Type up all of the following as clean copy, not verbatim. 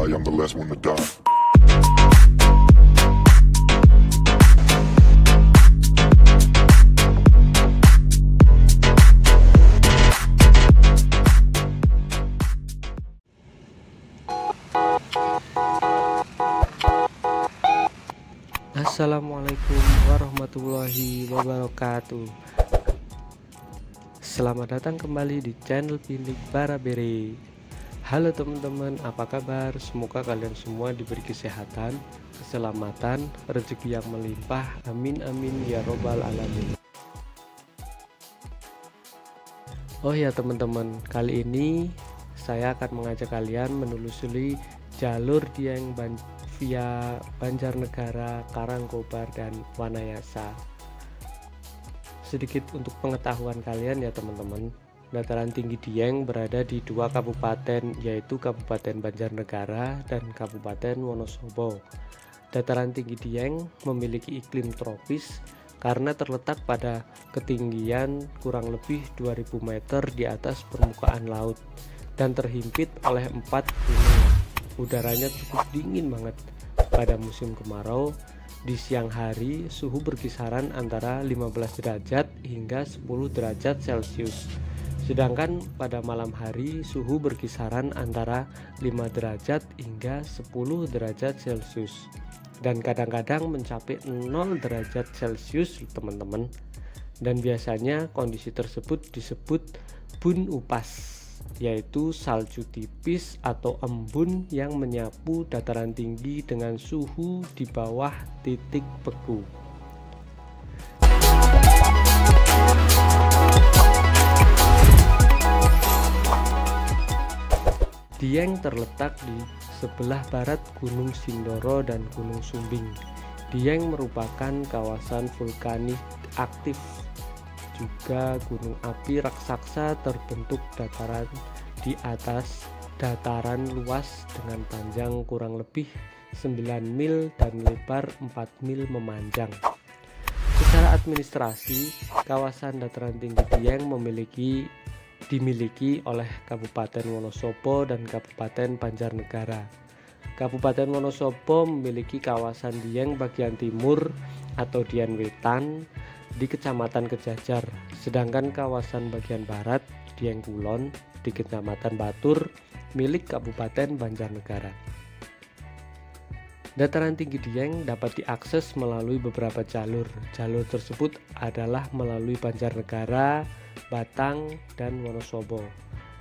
I am the last one to die. Assalamualaikum warahmatullahi wabarakatuh. Selamat datang kembali di channel Pinik Barabere. Halo teman-teman, apa kabar? Semoga kalian semua diberi kesehatan, keselamatan, rezeki yang melimpah. Amin amin ya robbal alamin. Oh ya teman-teman, kali ini saya akan mengajak kalian menelusuri jalur Dieng via Banjarnegara, Karangkobar, dan Wanayasa. Sedikit untuk pengetahuan kalian ya teman-teman, dataran tinggi Dieng berada di dua kabupaten, yaitu Kabupaten Banjarnegara dan Kabupaten Wonosobo. Dataran tinggi Dieng memiliki iklim tropis karena terletak pada ketinggian kurang lebih 2000 meter di atas permukaan laut dan terhimpit oleh 4 gunung. Udaranya cukup dingin banget. Pada musim kemarau, di siang hari suhu berkisaran antara 15 derajat hingga 10 derajat Celcius. Sedangkan pada malam hari suhu berkisaran antara 5 derajat hingga 10 derajat Celcius. Dan kadang-kadang mencapai 0 derajat Celcius teman-teman. Dan biasanya kondisi tersebut disebut bun upas, yaitu salju tipis atau embun yang menyapu dataran tinggi dengan suhu di bawah titik beku. Dieng terletak di sebelah barat Gunung Sindoro dan Gunung Sumbing. Dieng merupakan kawasan vulkanik aktif. Juga gunung api raksasa terbentuk dataran di atas dataran luas dengan panjang kurang lebih 9 mil dan lebar 4 mil memanjang. Secara administrasi, kawasan dataran tinggi Dieng dimiliki oleh Kabupaten Wonosobo dan Kabupaten Banjarnegara. Kabupaten Wonosobo memiliki kawasan Dieng bagian timur atau Dieng Wetan di Kecamatan Kejajar, sedangkan kawasan bagian barat Dieng Kulon di Kecamatan Batur milik Kabupaten Banjarnegara. Dataran tinggi Dieng dapat diakses melalui beberapa jalur. Jalur tersebut adalah melalui Banjarnegara, Batang, dan Wonosobo.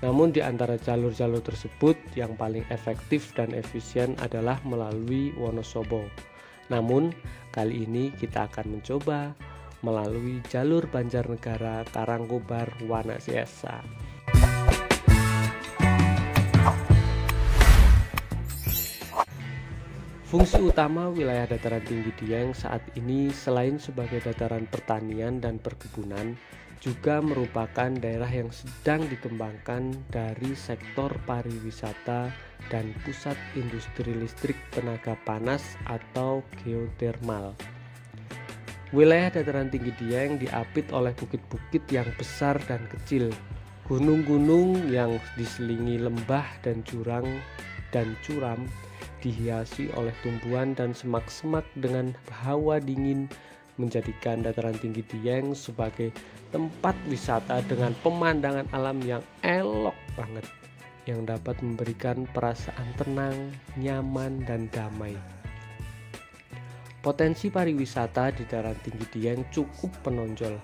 Namun di antara jalur-jalur tersebut yang paling efektif dan efisien adalah melalui Wonosobo. Namun kali ini kita akan mencoba melalui jalur Banjarnegara, Karangkobar, Wanayasa. Fungsi utama wilayah dataran tinggi Dieng saat ini selain sebagai dataran pertanian dan perkebunan, juga merupakan daerah yang sedang dikembangkan dari sektor pariwisata dan pusat industri listrik tenaga panas atau geotermal. Wilayah dataran tinggi Dieng diapit oleh bukit-bukit yang besar dan kecil, gunung-gunung yang diselingi lembah dan jurang dan curam, dihiasi oleh tumbuhan dan semak-semak dengan hawa dingin, menjadikan dataran tinggi Dieng sebagai tempat wisata dengan pemandangan alam yang elok banget, yang dapat memberikan perasaan tenang, nyaman, dan damai. Potensi pariwisata di dataran tinggi Dieng cukup menonjol,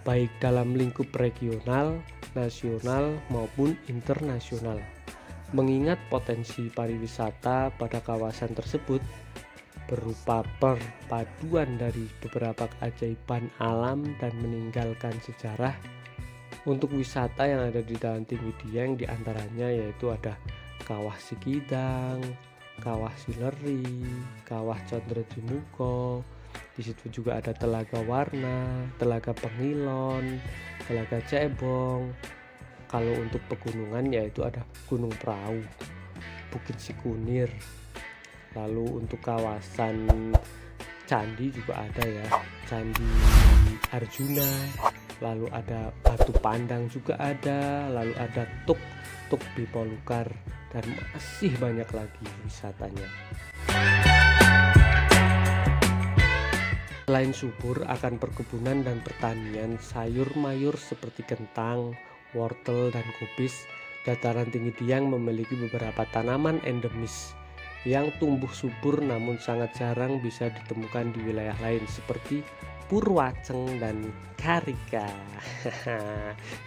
baik dalam lingkup regional, nasional, maupun internasional. Mengingat potensi pariwisata pada kawasan tersebut berupa perpaduan dari beberapa keajaiban alam dan meninggalkan sejarah. Untuk wisata yang ada di dataran tinggi Dieng diantaranya yaitu ada Kawah Sikidang, Kawah Sileri, Kawah Condrojimuko. Di situ juga ada Telaga Warna, Telaga Pengilon, Telaga Cebong. Kalau untuk pegunungan yaitu ada Gunung Prau, Bukit Sikunir. Lalu untuk kawasan candi juga ada ya, Candi Arjuna. Lalu ada Batu Pandang juga ada, lalu ada Tuk Bipolukar dan masih banyak lagi wisatanya. Selain subur akan perkebunan dan pertanian sayur mayur seperti kentang, wortel, dan kubis, dataran tinggi Dieng memiliki beberapa tanaman endemis yang tumbuh subur namun sangat jarang bisa ditemukan di wilayah lain seperti purwaceng dan karika.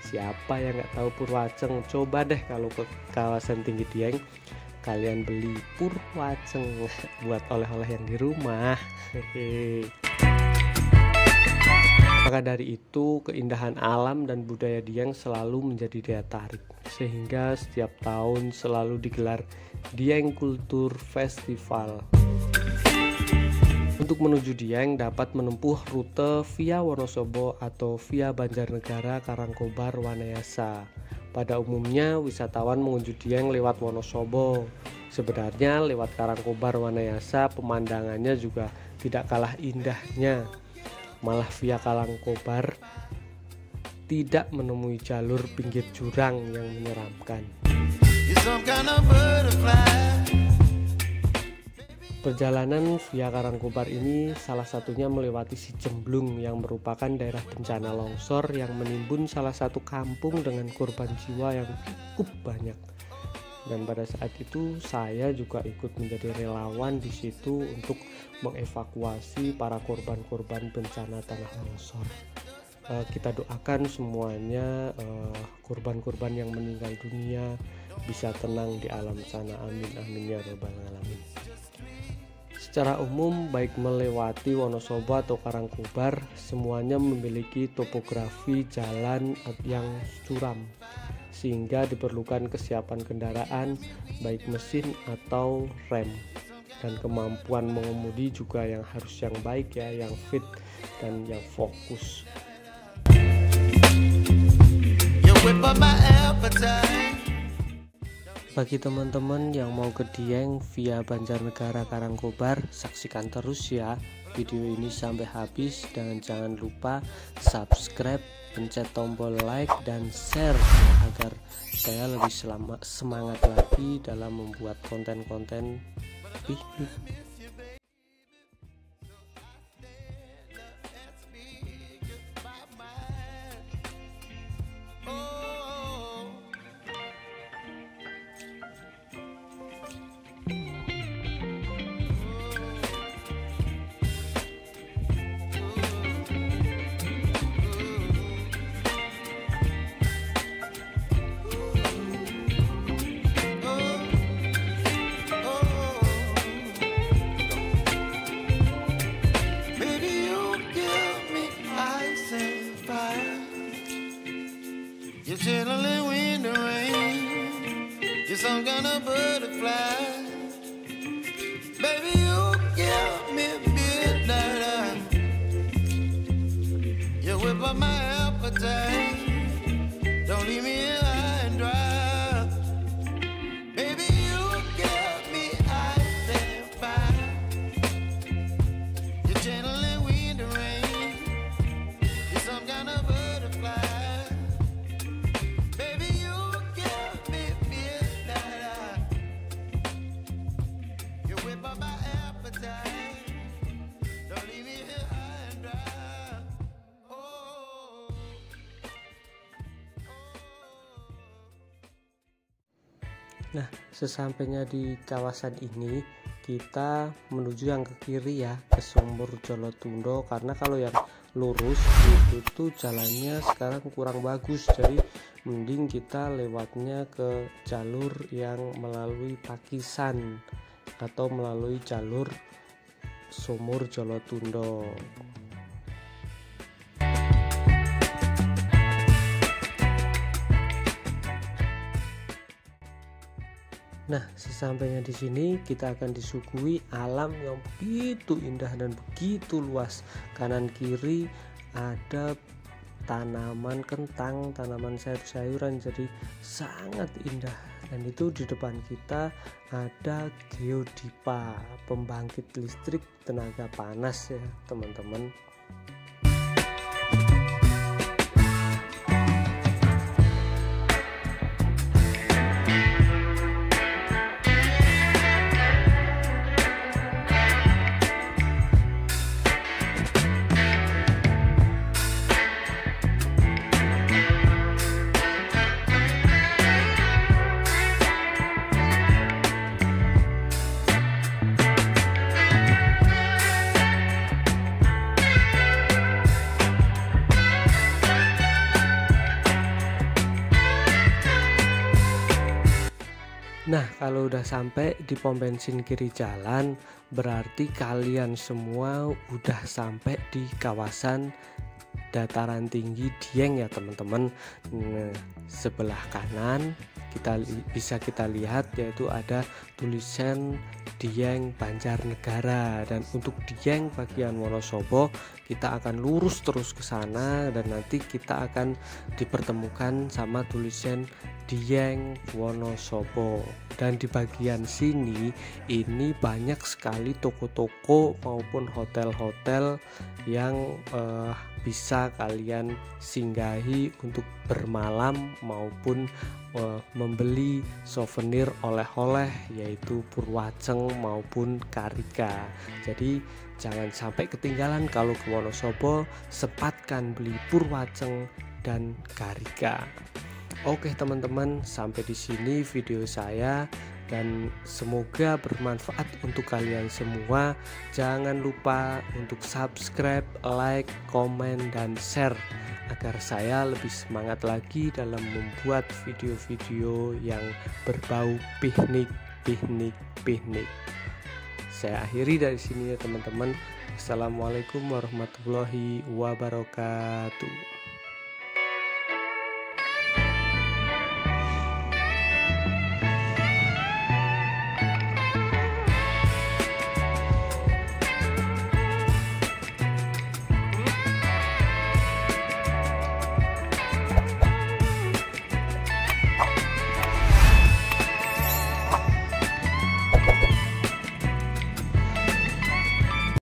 Siapa yang nggak tahu purwaceng? Coba deh kalau ke kawasan tinggi Dieng kalian beli purwaceng buat oleh-oleh yang di rumah. Maka dari itu keindahan alam dan budaya Dieng selalu menjadi daya tarik, sehingga setiap tahun selalu digelar Dieng Culture Festival. Untuk menuju Dieng dapat menempuh rute via Wonosobo atau via Banjarnegara, Karangkobar, Wanayasa. Pada umumnya wisatawan menuju Dieng lewat Wonosobo. Sebenarnya lewat Karangkobar, Wanayasa pemandangannya juga tidak kalah indahnya. Malah via Karangkobar tidak menemui jalur pinggir jurang yang menyeramkan. Perjalanan via Karangkobar ini salah satunya melewati Sijemblung yang merupakan daerah bencana longsor yang menimbun salah satu kampung dengan korban jiwa yang cukup banyak. Dan pada saat itu saya juga ikut menjadi relawan di situ untuk mengevakuasi para korban-korban bencana tanah longsor. Kita doakan semuanya korban-korban yang meninggal dunia bisa tenang di alam sana, amin amin ya rabbal alamin. Secara umum baik melewati Wonosobo atau Karangkobar semuanya memiliki topografi jalan yang curam, sehingga diperlukan kesiapan kendaraan baik mesin atau rem, dan kemampuan mengemudi juga yang harus yang baik ya, yang fit dan yang fokus. Bagi teman-teman yang mau ke Dieng via Banjarnegara Karangkobar, saksikan terus ya video ini sampai habis, dan jangan lupa subscribe, pencet tombol like dan share agar saya lebih semangat lagi dalam membuat konten-konten ini. You're chilling in the rain. You're some kind of butterfly. Baby, you give me midnight. You whip up my appetite. Don't leave me here high and dry. Baby, you give me ice and fire. You're channeling wind and rain. You're some kind of butterfly. Nah, sesampainya di kawasan ini kita menuju yang ke kiri ya, ke Sumur Jolotundo, karena kalau yang lurus itu tuh jalannya sekarang kurang bagus, jadi mending kita lewatnya ke jalur yang melalui Pakisan atau melalui jalur Sumur Jolotundo. Nah, sesampainya di sini kita akan disuguhi alam yang begitu indah dan begitu luas. Kanan kiri ada tanaman kentang, tanaman sayur-sayuran, jadi sangat indah. Dan itu di depan kita ada geodipa, pembangkit listrik tenaga panas ya, teman-teman. kalau udah sampai di pom bensin kiri jalan, berarti kalian semua udah sampai di kawasan dataran tinggi Dieng ya teman-teman. Nah, sebelah kanan bisa kita lihat yaitu ada tulisan Dieng Banjarnegara, dan untuk Dieng bagian Wonosobo kita akan lurus terus ke sana dan nanti kita akan dipertemukan sama tulisan Dieng Wonosobo. Dan di bagian sini ini banyak sekali toko-toko maupun hotel-hotel yang bisa kalian singgahi untuk bermalam maupun membeli souvenir oleh-oleh yaitu Purwaceng maupun Karika. Jadi jangan sampai ketinggalan kalau ke Wonosobo, sempatkan beli Purwaceng dan Karika. Oke teman-teman, sampai di sini video saya dan semoga bermanfaat untuk kalian semua. Jangan lupa untuk subscribe, like, komen, dan share agar saya lebih semangat lagi dalam membuat video-video yang berbau piknik. Saya akhiri dari sini ya teman-teman. Assalamualaikum warahmatullahi wabarakatuh.